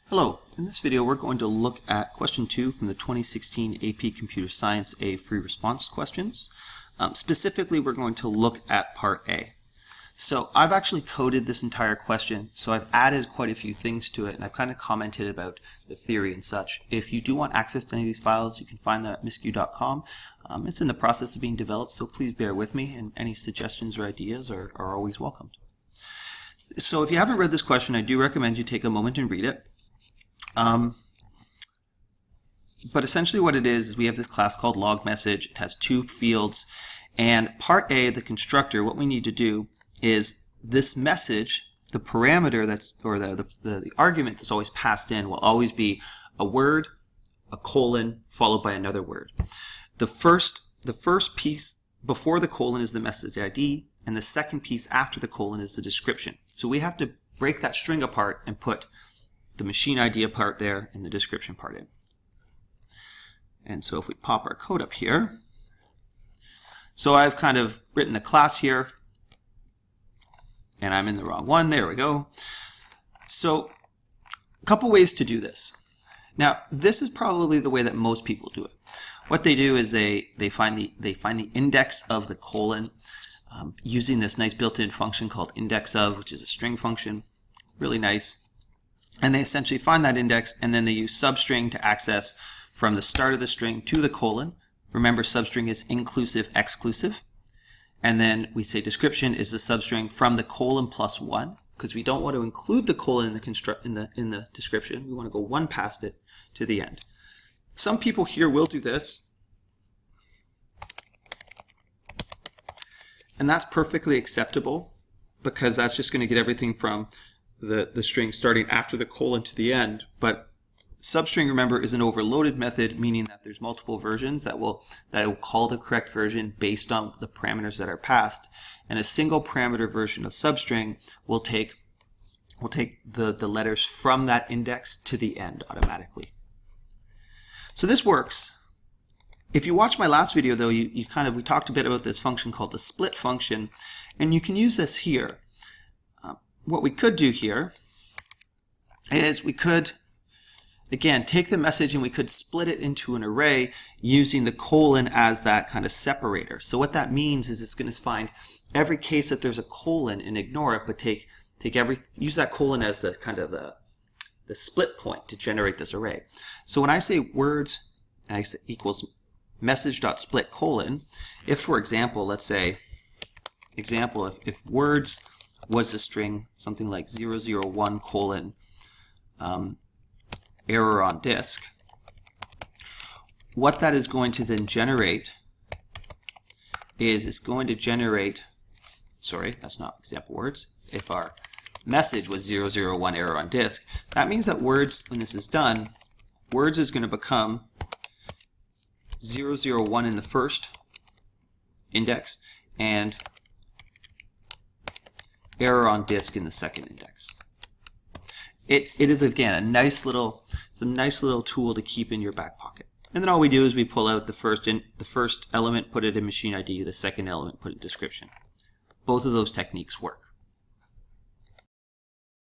Hello, in this video we're going to look at question 2 from the 2016 AP Computer Science A free response questions. Specifically we're going to look at part A. So I've actually coded this entire question, so I've added quite a few things to it and I've kind of commented about the theory and such. If you do want access to any of these files, you can find them at misq.com. It's in the process of being developed, so please bear with me, and any suggestions or ideas are always welcomed. So if you haven't read this question, I do recommend you take a moment and read it. But essentially what it is we have this class called log message. It has two fields, and part A, the constructor, what we need to do is this message, the parameter that's, or the argument that's always passed in will always be a word, a colon, followed by another word. The first piece before the colon is the message ID, and the second piece after the colon is the description. So we have to break that string apart and put the machine ID part there and the description part in. And so if we pop our code up here, so I've kind of written the class here, and I'm in the wrong one. There we go. So a couple ways to do this. Now this is probably the way that most people do it. What they do is they find the index of the colon using this nice built-in function called index of, which is a string function. Really nice. And they essentially find that index, and then they use substring to access from the start of the string to the colon. Remember, substring is inclusive, exclusive. And then we say description is the substring from the colon plus 1, because we don't want to include the colon in the description. We want to go one past it to the end. Some people here will do this, and that's perfectly acceptable, because that's just going to get everything from the string starting after the colon to the end. But substring, remember, is an overloaded method, meaning that there's multiple versions that will call the correct version based on the parameters that are passed. And a single parameter version of substring will take the letters from that index to the end automatically. So this works. If you watched my last video though, we talked a bit about this function called the split function, and you can use this here. What we could do here is we could, again, take the message and we could split it into an array using the colon as that kind of separator. So what that means is it's going to find every case that there's a colon and ignore it, but use that colon as the kind of the split point to generate this array. So when I say words equals message.split colon, if, for example, let's say, if words was the string, something like 001 colon error on disk, what that is going to then generate is it's going to generate, sorry, that's not example words. If our message was 001 error on disk, that means that words, when this is done, words is going to become 001 in the first index and error on disk in the second index. It is, again, a nice little tool to keep in your back pocket. And then all we do is we pull out the first element, put it in machine ID, the second element, put it in description. Both of those techniques work.